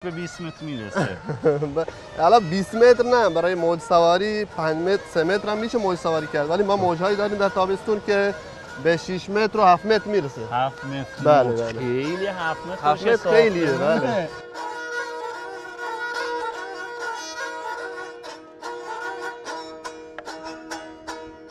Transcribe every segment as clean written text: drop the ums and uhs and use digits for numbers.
به 20 متر میرسه. حالا 20 متر نه، برای موج سواری 5 متر 3 متر هم میشه موج سواری کرد، ولی ما موجهایی داریم در تابستون که به 6 متر و 7 متر میرسه. 7 متر بله موج. بله. خیلی 7 متر 7 متر خیلیه. بله.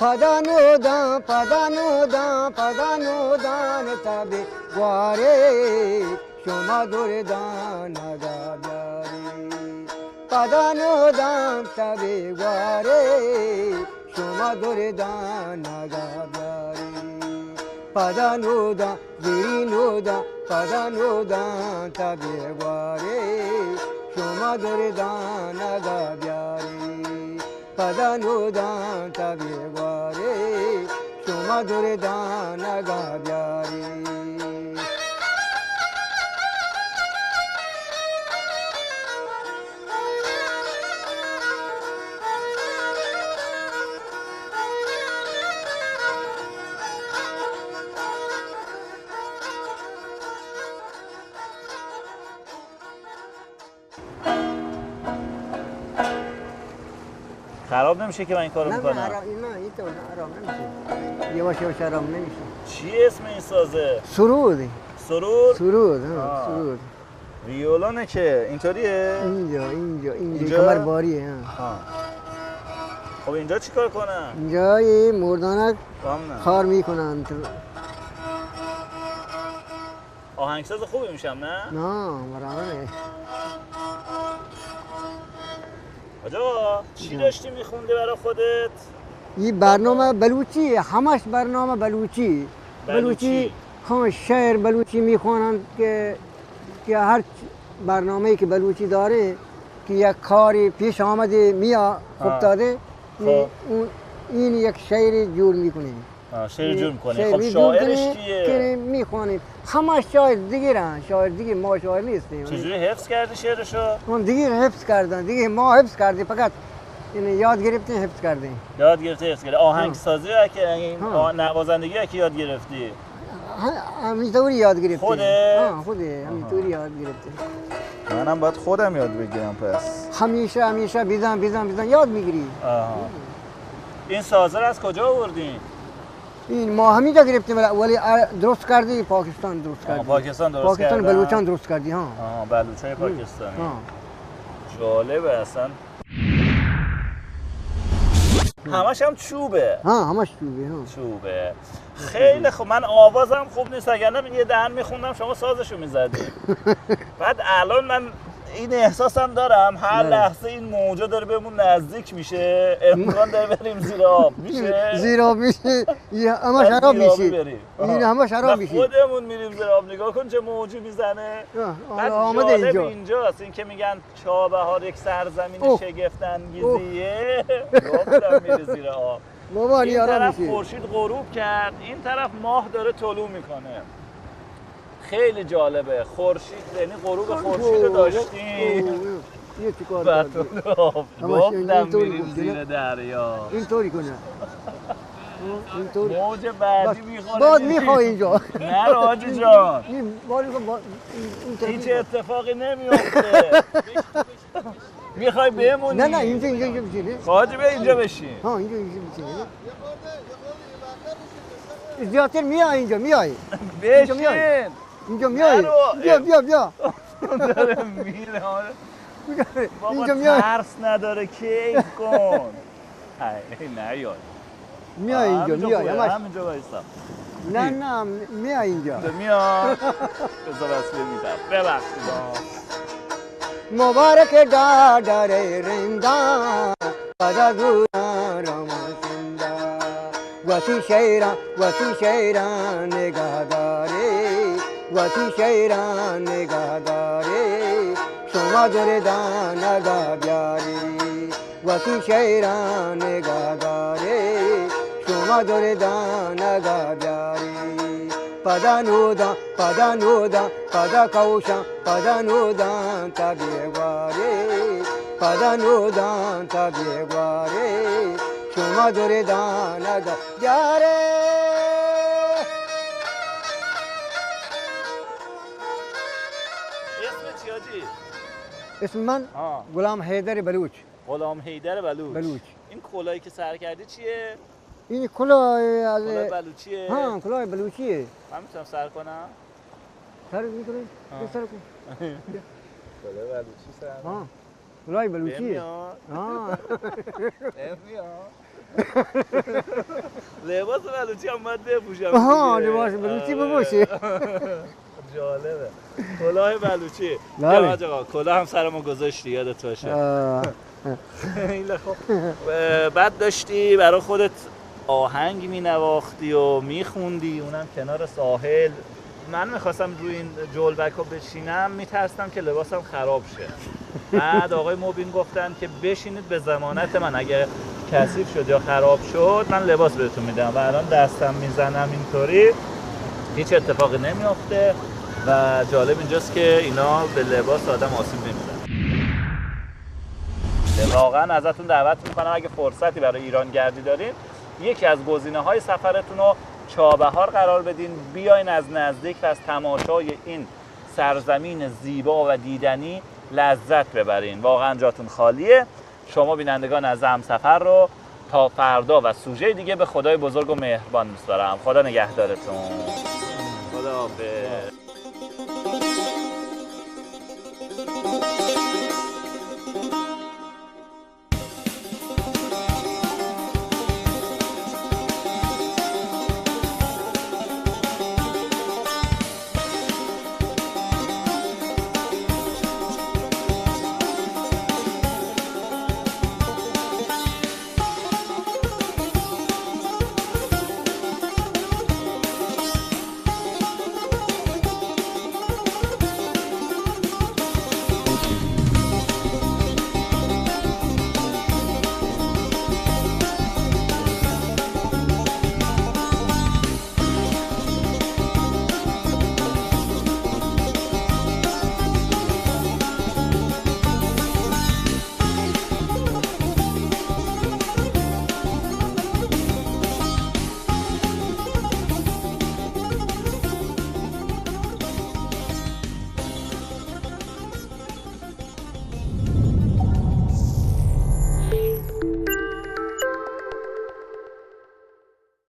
پدانودان پدانودان پدانودان تبی گواره شما دوردان نگا بیاری پدانودان تبی گواره شما دوردان نگا بیاری پدانودان زیرینودان پدانودان تبی گواره شما دوردان نگا بیاری پدانودان تبیواری شما دوردان نگاه بیاری خراب نمیشه که من این کارو میکنم؟ نه این تو آرام نمیشه، یواش یواش آرام نمیشه. چی اسم این سازه؟ سرود. سرور؟ سرود سرود. ویولونه که اینطوریه؟ اینجا کمر باریه. خب اینجا چی کار کنم؟ اینجا یه مردانک کار میکنن. آهنگساز خوبی میشم نه؟ نه مرامه. آجا چی داشتی میخوندی برای خودت؟ این برنامه بلوچی، همش برنامه بلوچی خان شعر بلوچی میخوانند که هر برنامه‌ای که بلوچی داره که یک کاری پیش آمده میا خوب داده این یک شعر جور میکنه. شعر جور میکنه. خب شاعرش کیه؟ که میخوانیم همه شاعر دیگرن، شاعر دیگه، ما شاعر نیستیم. چجوری حفظ کردی شعرشو؟ اون دیگه حفظ کردن، دیگه ما حفظ کردیم، فقط اینو یاد گرفتیم حفظ کردیم. یاد گرفتی حفظ کردی. آهنگسازی که نوازندگی که یاد گرفتی؟ همینطوری یاد گرفتیم. خوده همینطوری یاد گرفتیم. منم باید خودم یاد بگیرم پس. همیشه بیزن یاد میگیری. این سازه رو از کجا آوردین؟ این ما همینجا گرفتیم ولی درست کردی پاکستان درست کردی. پاکستان بلوچان درست کردی. بلوچای پاکستانی. جالبه اصلا. همش هم چوبه. همش چوبه. خیلی خوب. من آوازم خوب نیست، اگر یه دهن میخوندم شما سازشو میزدی. بعد الان من این احساسم دارم هر لحظه این موجا داره بهمون نزدیک میشه، امکان داره بریم زیر آب. میشه؟ زیر آب میشه. همه شراب میشه. این همه شراب میشه. خودمون میریم زیر آب، نگاه کن چه موجی میزنه. بعد جالب اینجاست این که میگن چابهار یک سرزمین شگفت انگیزیه. گفتم میره زیر آب. این طرف خورشید غروب کرد، این طرف ماه داره طلوع میکنه. خیلی جالبه. خورشید یعنی غروب خورشید رو داشتیم. یه چیکار کردی؟ گفتم میریم زیر دریا. اینطوری کنه. موج بعدی میخوره. بعد میخوای اینجا. نه راجی جان. هیچ اتفاقی نمیفته. میخوای بمونی؟ نه اینجا بشینی. خواهد بیا اینجا بشین. اینجا بشینی. زیادتر میای اینجا میای. بشین. اینجا میای. بیا. داره میره. اینجا بابا میای. ترس نداره، کیف کن. نه میای اینجا همینجا وایسا. نه میای اینجا. میاد. بذار بس بمیدم. ببخشید. مبارک دادر رندان پدا دوران رامسندا وسی شیران نگاه داره شما دوردان نگاه بیاری وسی شیران نگاه داره شما دوردان نگاه بیاری پدانودان پدا کوشان پدانودان تبیگواره شما دوردان نگاه بیاره. اسم چی حاجی؟ اسم من غلام حیدر بلوچ. غلام حیدر بلوچ. این کلاهی که سر کردی چیه؟ این کلاه از بلوچیه؟ ها کلاه بلوچیه. من میتونم سر کنم؟ سر میکنی؟ سر کن. کلاه بلوچی سر. ها کلاه بلوچیه. نمیاد. ها. نمیاد. لباس بلوچی هم باید بپوشم. ها لباس بلوچی بپوشی. جالبه. کلاه بلوچی. بله. آقا کلاه هم سر ما گذاشتی یادت باشه. خیلی خوب. بعد داشتی برای خودت آهنگ مینواختی و میخوندی اونم کنار ساحل. من میخواستم روی این جلبک رو بشینم میترسیدم که لباسم خراب شه. بعد آقای موبین گفتن که بشینید به ضمانت من، اگه کثیف شد یا خراب شد من لباس بهتون میدم و الان دستم میزنم اینطوری هیچ اتفاقی نمیافته و جالب اینجاست که اینا به لباس آدم آسیب نمیزنه. واقعا ازتون دعوت میکنم اگه فرصتی برای ایران گردی دارین یکی از گزینه‌های سفرتون رو چابهار قرار بدین، بیاین از نزدیک و از تماشای این سرزمین زیبا و دیدنی لذت ببرین. واقعا جاتون خالیه. شما بینندگان از همسفر رو تا فردا و سوژه دیگه به خدای بزرگ و مهربان میسپارم. خدا نگهدارتون. خدا حافظ.